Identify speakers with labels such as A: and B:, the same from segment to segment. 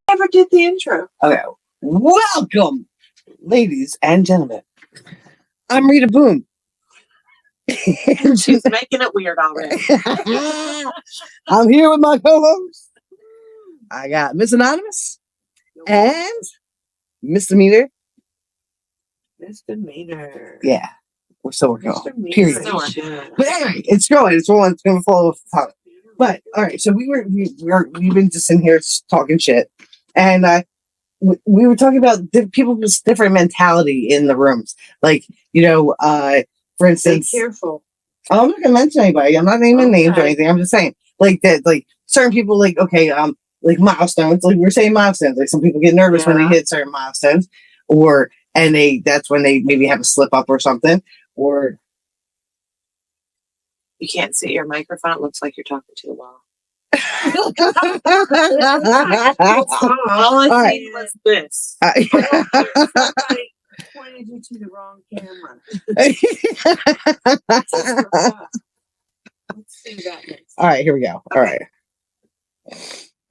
A: Never did the intro.
B: Okay. Welcome, ladies and gentlemen. I'm Rita Boone.
A: She's making it weird already.
B: I'm here with my co-host. I got Miss Anonymous and Misdemeanor.
A: Misdemeanor.
B: Yeah. We're still working on it.
A: Period.
B: But anyway, it's growing. It's rolling. It's going to follow off the top. But all right, so we've been just in here talking shit, and we were talking about people with different mentality in the rooms. Like, for instance,
A: be careful.
B: I'm not gonna mention anybody. I'm not naming names or anything. I'm just saying, like that, like certain people, like like milestones. Like we're saying milestones. Like some people get nervous when they hit certain milestones, that's when they maybe have a slip up or something, or.
A: You can't see your microphone. It looks like you're talking to the wall. All I see was this. Somebody pointed you to the wrong camera. Let's see that next.
B: All right, here we go. Okay.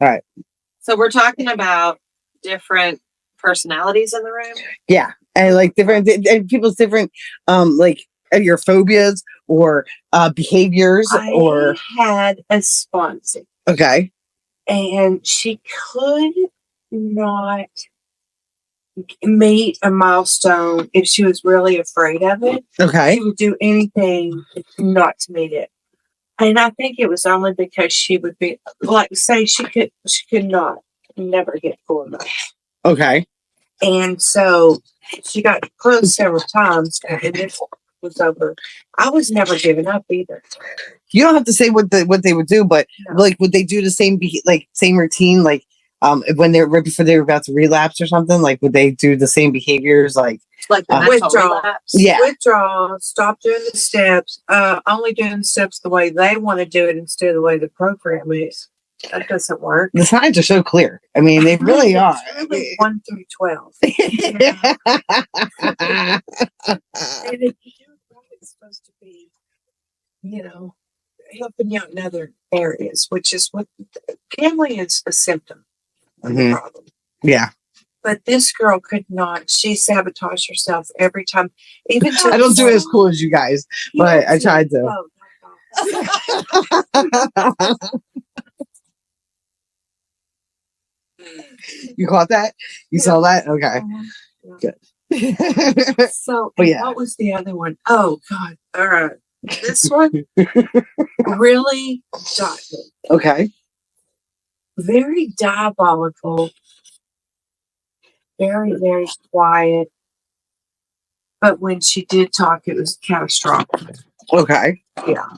B: All right. So
A: we're talking about different personalities in the room.
B: Yeah, and like different and people's different like your phobias or behaviors. I
A: had a sponsor.
B: Okay.
A: And she could not meet a milestone if she was really afraid of it.
B: Okay.
A: She would do anything not to meet it. And I think it was only because she would be like, say she could never get 4 months.
B: Okay.
A: And so she got close several times, and this was over. I was never giving up either.
B: You don't have to say what they would do, but like would they do the same same routine, like when they're right before they were about to relapse or something? Like would they do the same behaviors, like
A: withdraw?
B: Yeah,
A: withdraw. Stop doing the steps. Only doing the steps the way they want to do it instead of the way the program is. That doesn't work.
B: The signs are so clear. I mean, they really are.
A: Really 1 through 12. And if you do it, it's supposed to be, helping you out in other areas, which is what gambling is a symptom of the problem.
B: Yeah.
A: But this girl could not. She sabotaged herself every time. Even
B: I don't do it as cool as you guys, but I tried to. You caught that? You saw that? Okay. Good.
A: So, what was the other one? Oh, God. All right. This one really got me.
B: Okay.
A: Very diabolical. Very, very quiet. But when she did talk, it was catastrophic.
B: Okay.
A: Yeah.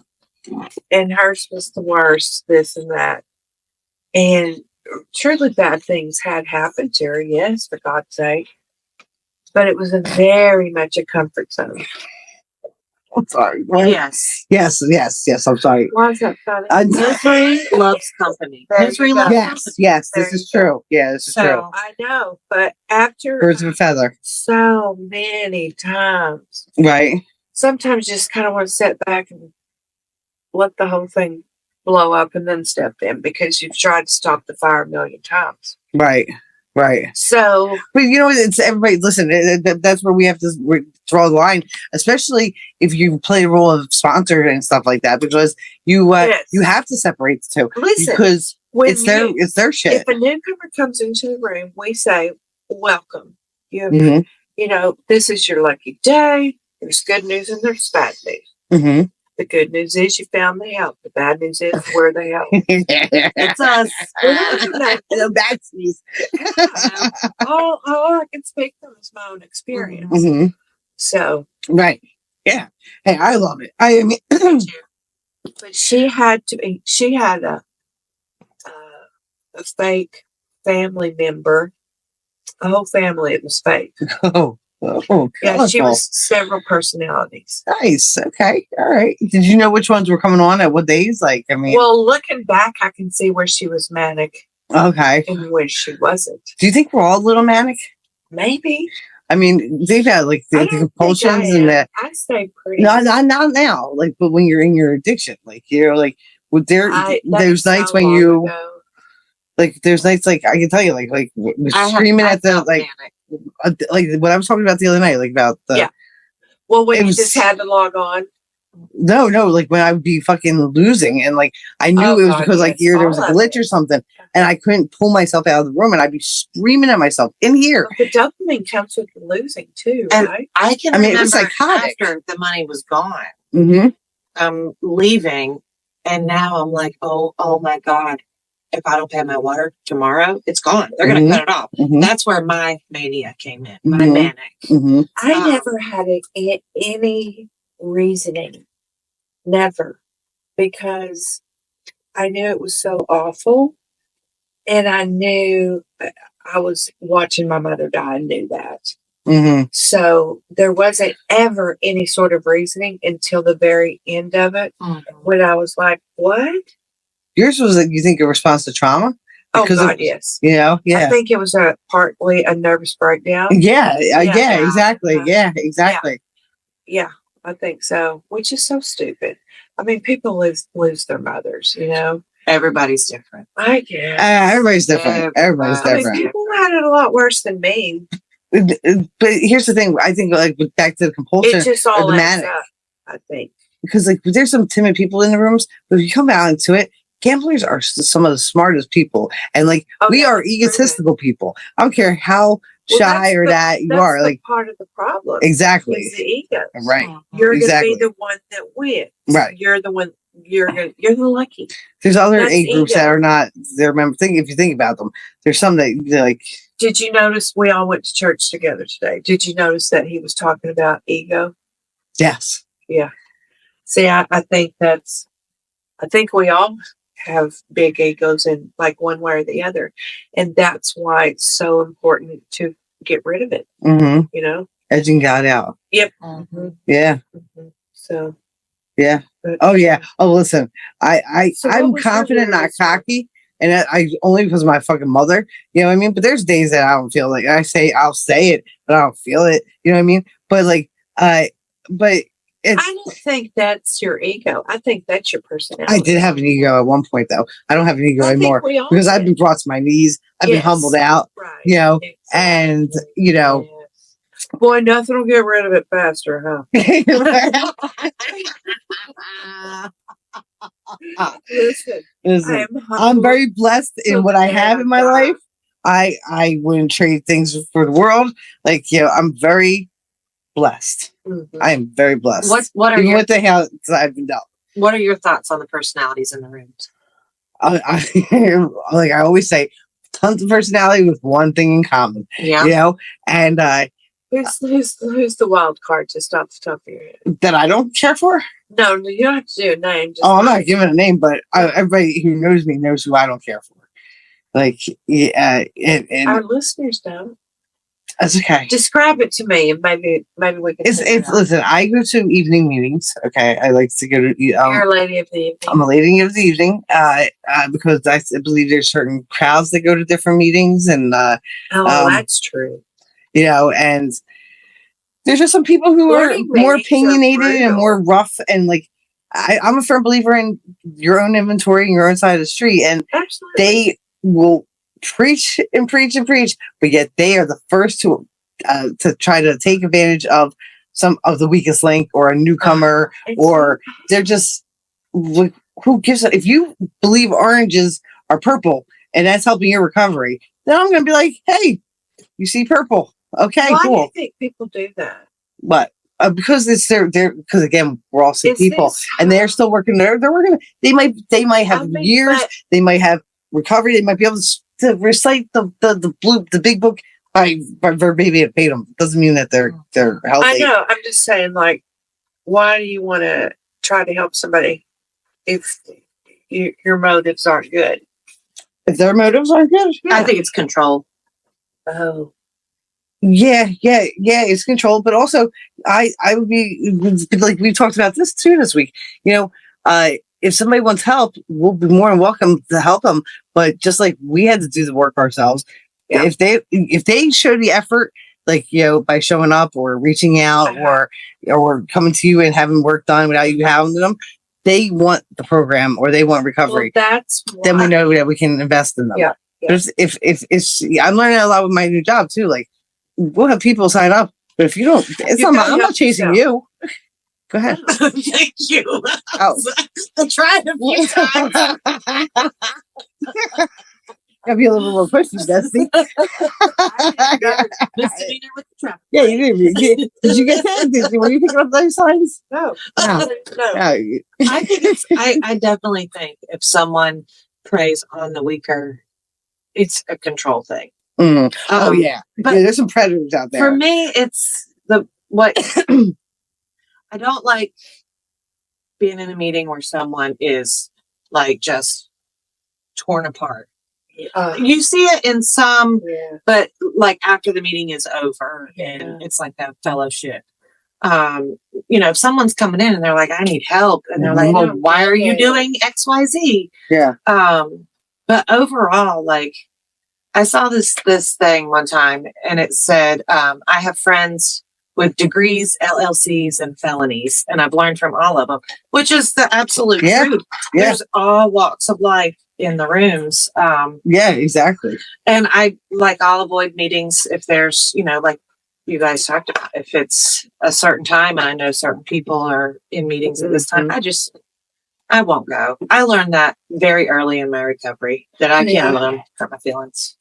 A: And hers was the worst, this and that. And truly bad things had happened to her, yes, for God's sake. But it was very much a comfort zone.
B: I'm sorry.
A: Yes.
B: Yes. I'm sorry.
A: Why is that funny? Misery loves company.
B: Misery loves company. Yes, this is true. Yeah, this is true.
A: I know, but after
B: birds of a feather,
A: so many times,
B: right?
A: Sometimes you just kind of want to sit back and let the whole thing blow up and then step in because you've tried to stop the fire a million times.
B: Right. So, but it's everybody. Listen, that's where we have to draw the line, especially if you play a role of sponsor and stuff like that, because you have to separate the two.
A: Listen,
B: because it's their shit.
A: If a newcomer comes into the room, we say, "Welcome. This is your lucky day. There's good news and there's bad news. Mm-hmm. The good news is you found the help. The bad news is where they help. It's us.
B: The bad news.
A: All I can speak from is my own experience. Mm-hmm. So
B: right, yeah. Hey, I love it. I mean,
A: but she had a fake family member. A whole family. It was fake. Yeah, she was several personalities.
B: Nice. Okay. All right. Did you know which ones were coming on at what days?
A: Well, looking back, I can see where she was manic.
B: Okay.
A: And where she wasn't.
B: Do you think we're all a little manic?
A: Maybe.
B: I mean, they've had the compulsions and that.
A: I stay pretty.
B: No, not now. But when you're in your addiction, there's nights when you. like there's nights like I can tell you like screaming at the like what I was talking about the other night, like about the
A: Well, when you just had to log on.
B: No, like when I would be fucking losing, and like I knew it was because like here there was a glitch or something, and I couldn't pull myself out of the room, and I'd be screaming at myself in here.
A: But the dopamine comes with losing too, right?
C: I mean, it was
B: psychotic.
C: After the money was gone.
B: Mm-hmm.
C: I'm leaving, and now I'm like, oh my God. If I don't pay my water tomorrow, it's gone. They're going to cut it off. Mm-hmm. That's where my mania came in, my manic.
A: Mm-hmm. I never had any reasoning. Never. Because I knew it was so awful. And I knew I was watching my mother die and knew that. Mm-hmm. So there wasn't ever any sort of reasoning until the very end of it when I was like, what?
B: Yours was, you think, a response to trauma?
A: Because God, yes.
B: You know,
A: I think it was partly a nervous breakdown.
B: Yeah, exactly. Yeah, exactly.
A: Yeah, I think so, which is so stupid. I mean, people lose their mothers, you know.
C: Everybody's different.
A: I guess.
B: Everybody's different. Everybody's different.
A: I mean, people had it a lot worse than me.
B: But here's the thing. I think, like, back to the compulsion,
A: it just all adds up, I think.
B: Because, like, there's some timid people in the rooms, but if you come out into it, gamblers are some of the smartest people, and like we are egotistical people. I don't care how shy or that you are. Like
A: part of the problem,
B: exactly,
A: is the ego.
B: Right,
A: you're going to be the one that wins.
B: Right,
A: you're the one. You're the lucky.
B: There's other age groups that are not. They remember. If you think about them, there's some that like.
A: Did you notice we all went to church together today? Did you notice that he was talking about ego?
B: Yes.
A: Yeah. See, I think that's. I think we all have big egos in like one way or the other, and that's why it's so important to get rid of it.
B: Mm-hmm.
A: You know,
B: edging God out.
A: Yep.
B: Mm-hmm. Yeah. Mm-hmm.
A: So.
B: Yeah. But, yeah. Oh, listen. I'm confident, not cocky, and I only because of my fucking mother. You know what I mean? But there's days that I don't feel like I'll say it, but I don't feel it. You know what I mean? But like, but.
A: I don't think that's your ego. I think that's your personality.
B: I did have an ego at one point, though. I don't have an ego anymore because I've been brought to my knees. I've been humbled out, you know, and, you know.
A: Yes. Boy, nothing will get rid of it faster, huh? Listen,
B: I'm very blessed in what I have in my life. I wouldn't trade things for the world. Like, you know, I'm very blessed. Mm-hmm. I am very blessed.
C: What are
B: what the hell I've been dealt?
C: What are your thoughts on the personalities in the rooms?
B: Like I always say, tons of personality with one thing in common.
C: Yeah,
B: you know. And
A: who's the wild card just off the top of your head
B: that I don't care for?
A: No, you don't have to do a name.
B: I'm not giving a name, but everybody who knows me knows who I don't care for. Like, and
A: our listeners don't.
B: That's okay.
A: Describe it to me, and maybe we can.
B: It's listen. I go to evening meetings. Okay, I like to go to.
A: You're a lady of the evening.
B: I'm a lady of the evening. Because I believe there's certain crowds that go to different meetings, and
A: that's true.
B: You know, and there's just some people who are more opinionated and more rough, and like I'm a firm believer in your own inventory and your own side of the street, and they will preach and preach and preach, but yet they are the first to try to take advantage of some of the weakest link or a newcomer, or they're just who gives a, if you believe oranges are purple and that's helping your recovery, then I'm going to be like, hey, you see purple, okay,
A: why
B: cool.
A: Why do you think people do that?
B: But because it's they're because again we're all sick people and they're still working. They're working. They might have years. They might have recovery. They might be able to recite the big book by verbatim. Doesn't mean that they're healthy.
A: I know. I'm just saying, like, why do you want to try to help somebody if your motives aren't good?
B: If their motives aren't good,
C: I think it's control.
A: Oh,
B: yeah, it's control. But also, I would be like we've talked about this too this week. You know, if somebody wants help, we'll be more than welcome to help them. But just like we had to do the work ourselves, if they show the effort, like, you know, by showing up or reaching out or coming to you and having work done without you having them, they want the program or they want recovery.
A: Well, that's
B: then we know that we can invest in them.
A: Yeah,
B: There's if it's I'm learning a lot with my new job too. Like we'll have people sign up, but if you don't, I'm not chasing you. Go ahead.
C: Thank you.
B: Oh.
C: I'll try it a few times.
B: Gotta be a little more pushy, Dusty.
C: Misdemeanor with the traffic.
B: Yeah, you did. Did you get that? Were you picking up those signs?
A: No.
B: No.
C: I think I definitely think if someone preys on the weaker, it's a control thing.
B: Oh yeah, but there's some predators out there.
C: For me, it's what I don't like being in a meeting where someone is like just torn apart. You see it in some, but like after the meeting is over and it's like that fellowship. If someone's coming in and they're like, I need help. And they're like, well, why are you doing XYZ?
B: Yeah.
C: But overall, like I saw this thing one time and it said, I have friends with degrees, LLCs, and felonies. And I've learned from all of them, which is the absolute truth. Yeah. There's all walks of life in the rooms.
B: Yeah, exactly.
C: And I'll avoid meetings if there's, like you guys talked about, if it's a certain time and I know certain people are in meetings at this time, I won't go. I learned that very early in my recovery that I can't let them hurt my feelings.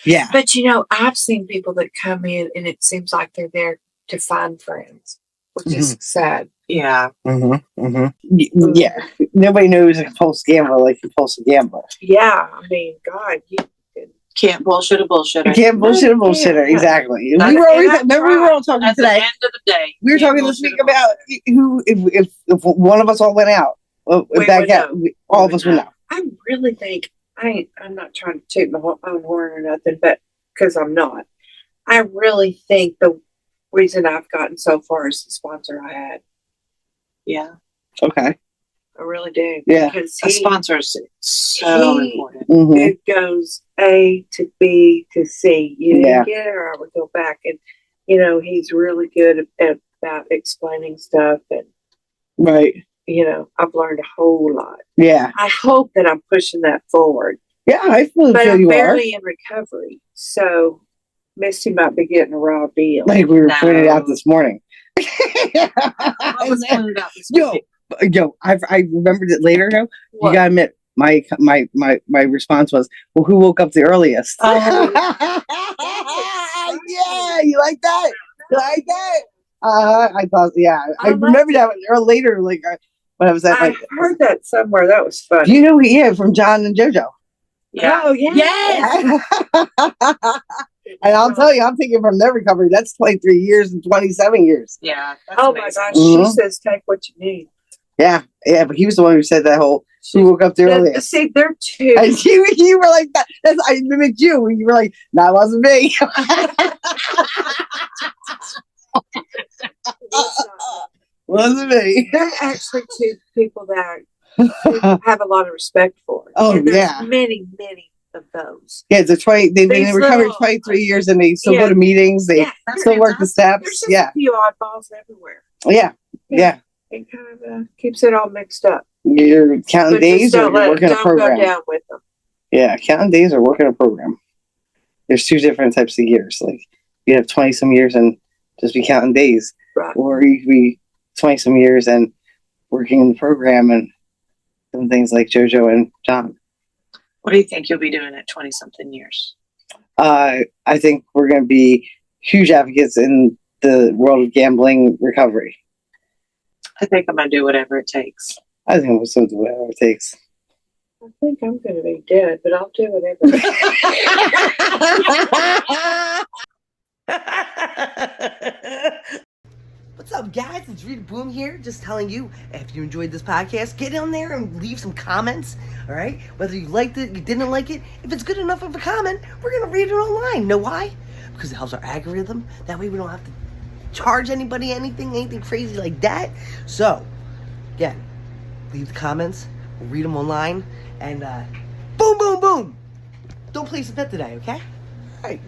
B: Yeah.
A: But I've seen people that come in and it seems like they're there to find friends, which is sad.
C: Yeah.
B: Yeah. Nobody knows a compulsive gambler like a compulsive gambler.
A: Yeah. I mean, God, you
C: can't bullshit a bullshitter.
B: Can't bullshit a bullshitter. Exactly. We were all talking
C: at
B: today.
C: The end of the day,
B: we were talking this week about who, if one of us all went out, all of us would know.
A: I really think I'm not trying to toot my own horn or nothing, but because I'm not, I really think the reason I've gotten so far is the sponsor I had.
C: Yeah.
B: Okay.
A: I really do.
B: Yeah.
A: Because
C: a sponsor is so important.
A: It goes A to B to C. You didn't get it, or I would go back. And, he's really good about explaining stuff. And, I've learned a whole lot.
B: Yeah.
A: I hope that I'm pushing that forward.
B: Yeah, I feel
A: but I'm
B: you
A: barely in recovery. So Misty might be getting a raw deal.
B: Like we were pointed out this morning.
C: What was pointed out this morning?
B: Yo, I remembered it later. You gotta admit, my response was, "Well, who woke up the earliest?" Yeah, you like that? You like that? I thought, I remember that later. Like when I was at,
A: I heard that somewhere. That was fun.
B: Do you know? Yeah, from John and JoJo.
A: Yeah. Oh, yeah.
C: Yes.
B: And I'll tell you, I'm thinking from their recovery, that's 23 years and 27 years.
C: Yeah.
A: Oh amazing. My gosh, she says take what you need.
B: Yeah, but he was the one who said that whole. Who woke up the earliest?
A: See, they're two.
B: And you were like that. I mimicked you. You were like, "That wasn't me." Wasn't me.
A: They're actually two people that I have a lot of respect for.
B: Oh,
A: and
B: yeah.
A: Many of those.
B: Yeah, they've been recovered 23 years and they still go to meetings. They still work the steps.
A: There's just a few oddballs everywhere.
B: Yeah.
A: It kind of keeps it all mixed up.
B: You're counting days or you're working a program?
A: Go down with them.
B: Yeah, counting days or working a program. There's two different types of years. Like you have 20 some years and just be counting days.
A: Right.
B: Or you could be 20 some years and working in the program and doing things like JoJo and John.
C: What do you think you'll be doing at 20 something years?
B: I think we're going to be huge advocates in the world of gambling recovery.
C: I think I'm going to do whatever it takes.
B: I think we'll still do whatever it takes.
A: I think I'm going to be dead, but I'll do whatever it takes.
B: What's up, guys? It's Rita Boom here, just telling you, if you enjoyed this podcast, get on there and leave some comments, all right? Whether you liked it, you didn't like it, if it's good enough of a comment, we're going to read it online. Know why? Because it helps our algorithm. That way we don't have to charge anybody anything crazy like that. So, again, leave the comments, we'll read them online, and boom, boom, boom! Don't place a bet today, okay? All right.